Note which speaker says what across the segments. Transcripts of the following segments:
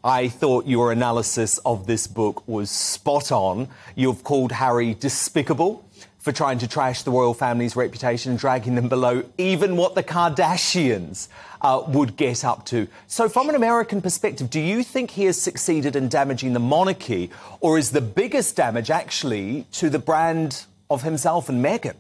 Speaker 1: I thought your analysis of this book was spot on. You've called Harry despicable for trying to trash the royal family's reputation and dragging them below even what the Kardashians would get up to. So from an American perspective, do you think he has succeeded in damaging the monarchy, or is the biggest damage actually to the brand of himself and Meghan?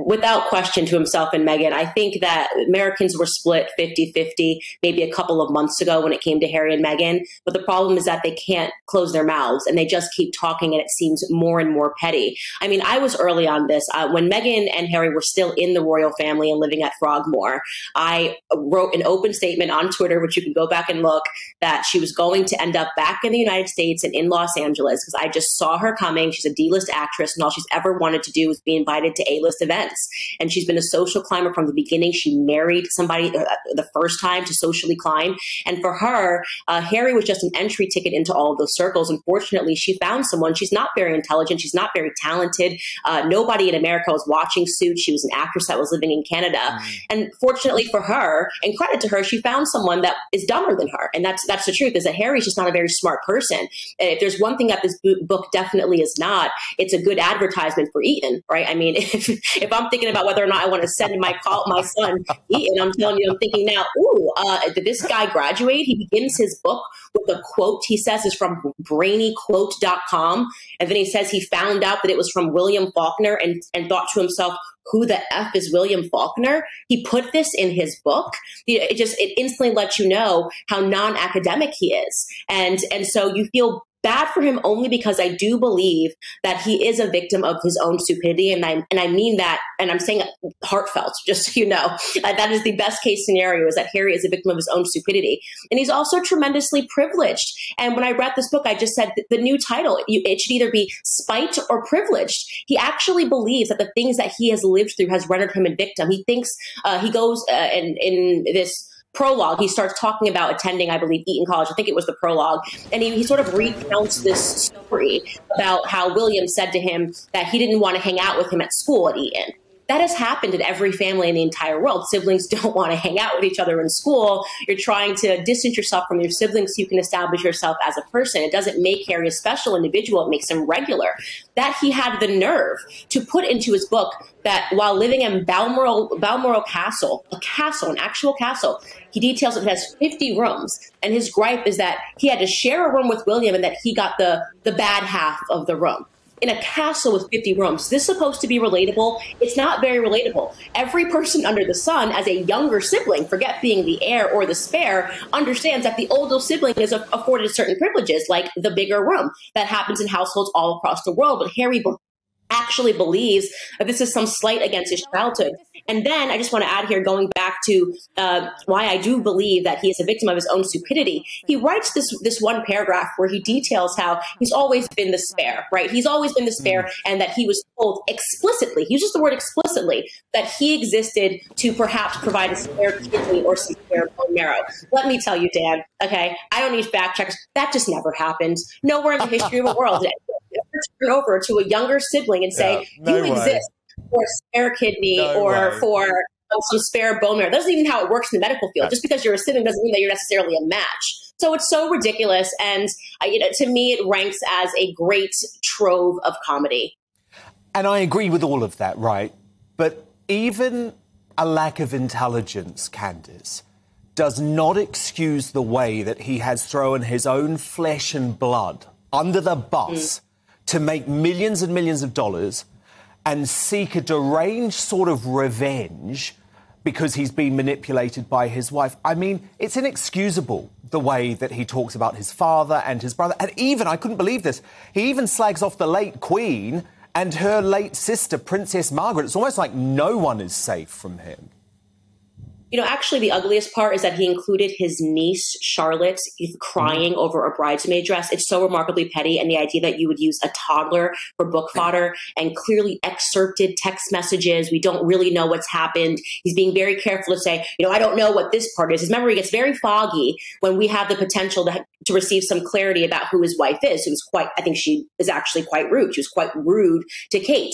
Speaker 2: Without question, to himself and Meghan. I think that Americans were split 50-50 maybe a couple of months ago when it came to Harry and Meghan. But the problem is that they can't close their mouths and they just keep talking, and it seems more and more petty. I mean, I was early on this. When Meghan and Harry were still in the royal family and living at Frogmore, I wrote an open statement on Twitter, which you can go back and look, that she was going to end up back in the United States and in Los Angeles because I just saw her coming. She's a D-list actress, and all she's ever wanted to do is be invited to A-list events. And she's been a social climber from the beginning. She married somebody the first time to socially climb. And for her, Harry was just an entry ticket into all of those circles. Unfortunately, she found someone. She's not very intelligent. She's not very talented. Nobody in America was watching Suits. She was an actress that was living in Canada. And fortunately for her, and credit to her, she found someone that is dumber than her. And that's the truth, is that Harry's just not a very smart person. And if there's one thing that this book definitely is not, it's a good advertisement for Eton, right? I mean, if I'm thinking about whether or not I want to send my son Eton, I'm telling you, I'm thinking now, did this guy graduate? He begins his book with a quote he says is from brainyquote.com. And then he says he found out that it was from William Faulkner and thought to himself, who the F is William Faulkner? He put this in his book. It instantly lets you know how non-academic he is. And so you feel bad for him only because I do believe that he is a victim of his own stupidity. And I mean that, and I'm saying it heartfelt, just so you know. That is the best case scenario, is that Harry is a victim of his own stupidity. And he's also tremendously privileged. And when I read this book, I just said the new title, it should either be Spite or Privileged. He actually believes that the things that he has lived through has rendered him a victim. He thinks, he goes in this prologue, he starts talking about attending, I believe, Eton College. I think it was the prologue. And he sort of recounts this story about how William said to him that he didn't want to hang out with him at school at Eton. That has happened in every family in the entire world. Siblings don't want to hang out with each other in school. You're trying to distance yourself from your siblings so you can establish yourself as a person. It doesn't make Harry a special individual. It makes him regular. That he had the nerve to put into his book that while living in Balmoral Castle, an actual castle, he details it has 50 rooms. And his gripe is that he had to share a room with William and that he got the bad half of the room. In a castle with 50 rooms. Is this supposed to be relatable? It's not very relatable. Every person under the sun, as a younger sibling, forget being the heir or the spare, understands that the older sibling is afforded certain privileges, like the bigger room. That happens in households all across the world. But Harry actually believes that this is some slight against his childhood. And then I just want to add here, going back to why I do believe that he is a victim of his own stupidity. He writes this one paragraph where he details how he's always been the spare, right? He's always been the spare, and that he was told explicitly, he uses the word explicitly, that he existed to perhaps provide a spare kidney or some spare bone marrow. Let me tell you, Dan, okay, I don't need fact checkers. That just never happened. Nowhere in the history of the world did ever turn over to a younger sibling and say, you exist for a spare kidney for some spare bone marrow. That doesn't even how it works in the medical field. Just because you're a sibling doesn't mean that you're necessarily a match. So it's so ridiculous. And to me, it ranks as a great trove of comedy.
Speaker 1: And I agree with all of that, right? But even a lack of intelligence, Candace, does not excuse the way that he has thrown his own flesh and blood under the bus to make millions and millions of dollars and seek a deranged sort of revenge because he's been manipulated by his wife. I mean, it's inexcusable, the way that he talks about his father and his brother. And even, I couldn't believe this, he even slags off the late Queen and her late sister, Princess Margaret. It's almost like no one is safe from him.
Speaker 2: You know, actually, the ugliest part is that he included his niece, Charlotte, crying over a bridesmaid dress. It's so remarkably petty. And the idea that you would use a toddler for book fodder and clearly excerpted text messages. We don't really know what's happened. He's being very careful to say, I don't know what this part is. His memory gets very foggy when we have the potential to to receive some clarity about who his wife is. I think she is actually quite rude. She was quite rude to Kate.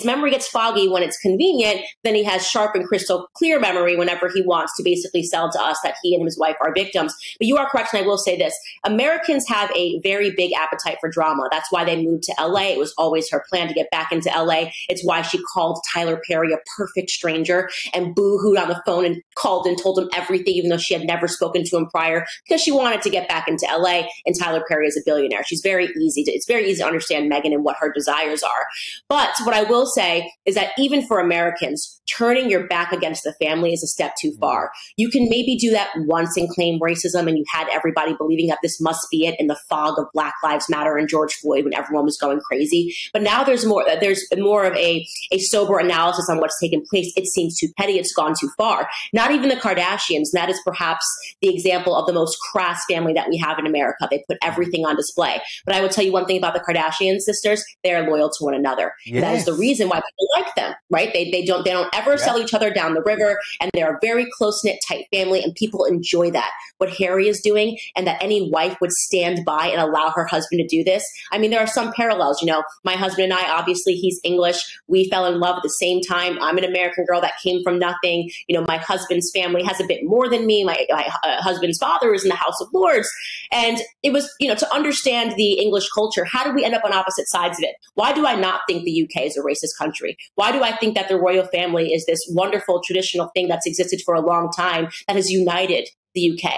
Speaker 2: Memory gets foggy when it's convenient. Then he has sharp and crystal clear memory whenever he wants to basically sell to us that he and his wife are victims. But you are correct, and I will say this. Americans have a very big appetite for drama. That's why they moved to LA. It was always her plan to get back into LA. It's why she called Tyler Perry a perfect stranger and boo-hooed on the phone and called and told him everything, even though she had never spoken to him prior, because she wanted to get back into LA, and Tyler Perry is a billionaire. It's very easy to understand Meghan and what her desires are. But what I will say is that even for Americans, turning your back against the family is a step too far. You can maybe do that once and claim racism, and you had everybody believing that this must be it in the fog of Black Lives Matter and George Floyd when everyone was going crazy. But now there's more of a sober analysis on what's taken place. It seems too petty. It's gone too far. Not even the Kardashians. That is perhaps the example of the most crass family that we have in America. They put everything on display. But I would tell you one thing about the Kardashian sisters. They are loyal to one another. Yes. That is the reason why people like them, right? They don't ever sell each other down the river, and they're a very close-knit, tight family, and people enjoy that. What Harry is doing, and that any wife would stand by and allow her husband to do this. I mean, there are some parallels. My husband and I, obviously, he's English. We fell in love at the same time. I'm an American girl that came from nothing. My husband's family has a bit more than me. My husband's father is in the House of Lords. And it was, to understand the English culture, how did we end up on opposite sides of it? Why do I not think the UK is a racist country? Why do I think that the royal family is this wonderful traditional thing that's existed for a long time that has united the UK?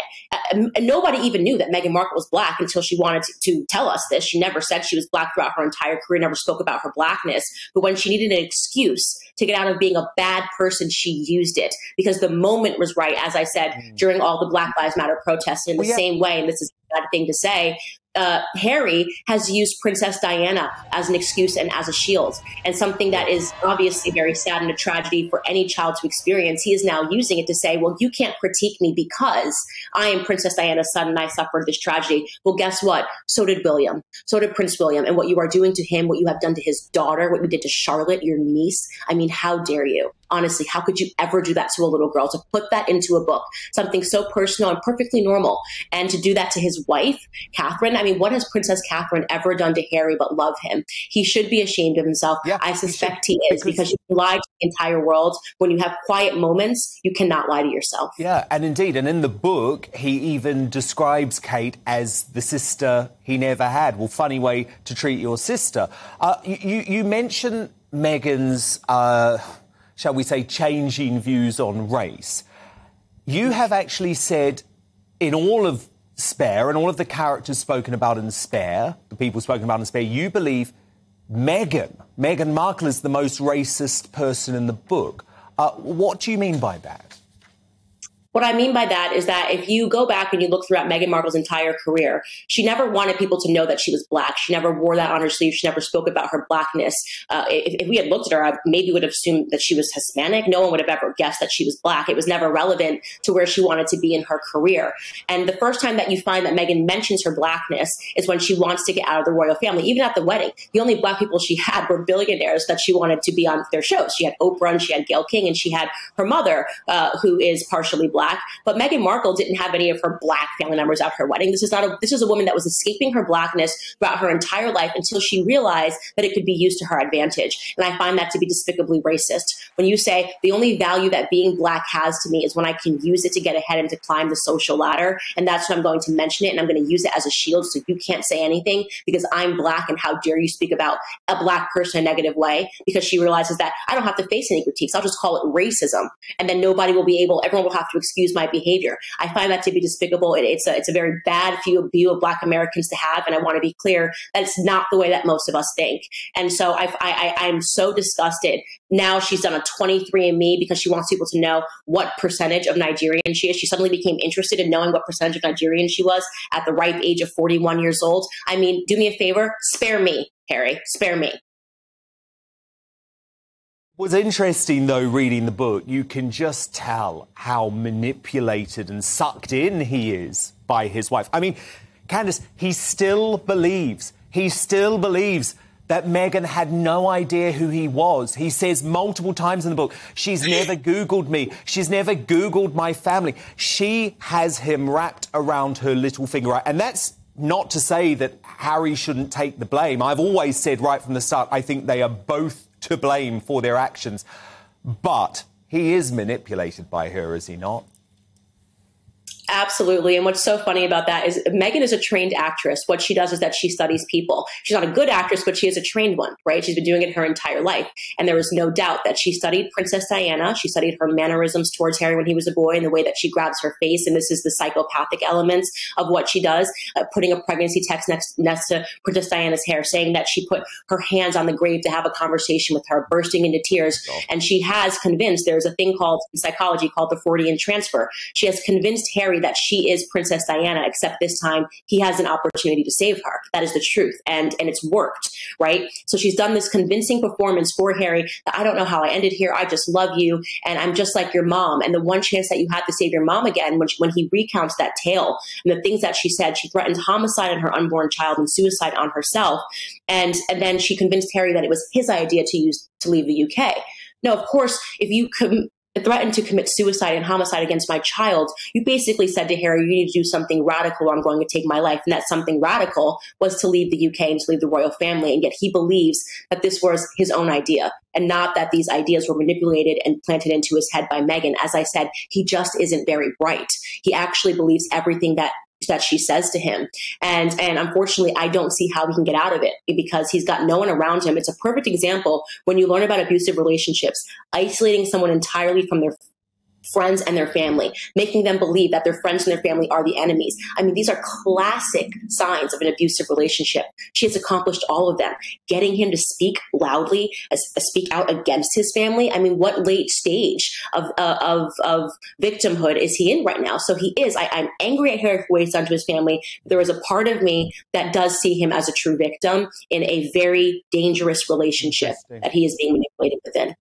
Speaker 2: And nobody even knew that Meghan Markle was Black until she wanted to tell us this. She never said she was Black throughout her entire career, never spoke about her Blackness. But when she needed an excuse to get out of being a bad person, she used it because the moment was right, as I said, during all the Black Lives Matter protests. In the same way, and this is a bad thing to say, Harry has used Princess Diana as an excuse and as a shield, and something that is obviously very sad and a tragedy for any child to experience. He is now using it to say, well, you can't critique me because I am Princess Diana's son and I suffered this tragedy. Well, guess what? So did William. So did Prince William. And what you are doing to him, what you have done to his daughter, what you did to Charlotte, your niece. I mean, how dare you? Honestly, how could you ever do that to a little girl, to put that into a book, something so personal and perfectly normal, and to do that to his wife, Catherine? I mean, what has Princess Catherine ever done to Harry but love him? He should be ashamed of himself. Yeah, I suspect he is, because you can lie to the entire world. When you have quiet moments, you cannot lie to yourself.
Speaker 1: Yeah, and indeed, and in the book, he even describes Kate as the sister he never had. Well, funny way to treat your sister. You mentioned Meghan's shall we say, changing views on race. You have actually said in all of Spare and all of the characters spoken about in Spare, the people spoken about in Spare, you believe Meghan Markle is the most racist person in the book. What do you mean by that?
Speaker 2: What I mean by that is that if you go back and you look throughout Meghan Markle's entire career, she never wanted people to know that she was Black. She never wore that on her sleeve. She never spoke about her Blackness. If we had looked at her, I maybe would have assumed that she was Hispanic. No one would have ever guessed that she was Black. It was never relevant to where she wanted to be in her career. And the first time that you find that Meghan mentions her Blackness is when she wants to get out of the royal family. Even at the wedding, the only Black people she had were billionaires that she wanted to be on their shows. She had Oprah and she had Gayle King and she had her mother, who is partially Black. But Meghan Markle didn't have any of her Black family members at her wedding. This is a woman that was escaping her Blackness throughout her entire life until she realized that it could be used to her advantage. And I find that to be despicably racist. When you say the only value that being Black has to me is when I can use it to get ahead and to climb the social ladder, and that's when I'm going to mention it and I'm going to use it as a shield so you can't say anything because I'm Black and how dare you speak about a Black person in a negative way, because she realizes that I don't have to face any critiques. I'll just call it racism. And then everyone will have to excuse my behavior. I find that to be despicable. It's a very bad view of Black Americans to have, and I want to be clear that it's not the way that most of us think. And so I'm so disgusted. Now she's done a 23andMe because she wants people to know what percentage of Nigerian she is. She suddenly became interested in knowing what percentage of Nigerian she was at the ripe age of 41 years old. I mean, do me a favor, spare me, Harry, spare me.
Speaker 1: What's interesting, though, reading the book, you can just tell how manipulated and sucked in he is by his wife. I mean, Candace, he still believes that Meghan had no idea who he was. He says multiple times in the book, she's never Googled me. She's never Googled my family. She has him wrapped around her little finger. And that's not to say that Harry shouldn't take the blame. I've always said right from the start, I think they are both to blame for their actions. But he is manipulated by her, is he not?
Speaker 2: Absolutely. And what's so funny about that is Meghan is a trained actress. What she does is that she studies people. She's not a good actress, but she is a trained one, right? She's been doing it her entire life. And there is no doubt that she studied Princess Diana. She studied her mannerisms towards Harry when he was a boy and the way that she grabs her face. And this is the psychopathic elements of what she does, putting a pregnancy text next to Princess Diana's hair, saying that she put her hands on the grave to have a conversation with her, bursting into tears. And she has convinced, there's a thing called in psychology called the Freudian transfer. She has convinced Harry that she is Princess Diana, except this time he has an opportunity to save her. That is the truth. And it's worked, right? So she's done this convincing performance for Harry that I don't know how I ended here. I just love you. And I'm just like your mom. And the one chance that you had to save your mom again, when he recounts that tale and the things that she said, she threatened homicide on her unborn child and suicide on herself. And then she convinced Harry that it was his idea to leave the UK. No, of course, if you threatened to commit suicide and homicide against my child, you basically said to Harry, you need to do something radical or I'm going to take my life. And that something radical was to leave the UK and to leave the royal family. And yet he believes that this was his own idea and not that these ideas were manipulated and planted into his head by Meghan. As I said, he just isn't very bright. He actually believes everything that she says to him. And unfortunately, I don't see how he can get out of it because he's got no one around him. It's a perfect example when you learn about abusive relationships, isolating someone entirely from their friends and their family, making them believe that their friends and their family are the enemies. I mean, these are classic signs of an abusive relationship. She has accomplished all of them. Getting him to speak loudly, speak out against his family. I mean, what late stage of victimhood is he in right now? So he is. I'm angry at Harry for what he's done to his family. There is a part of me that does see him as a true victim in a very dangerous relationship that he is being manipulated within.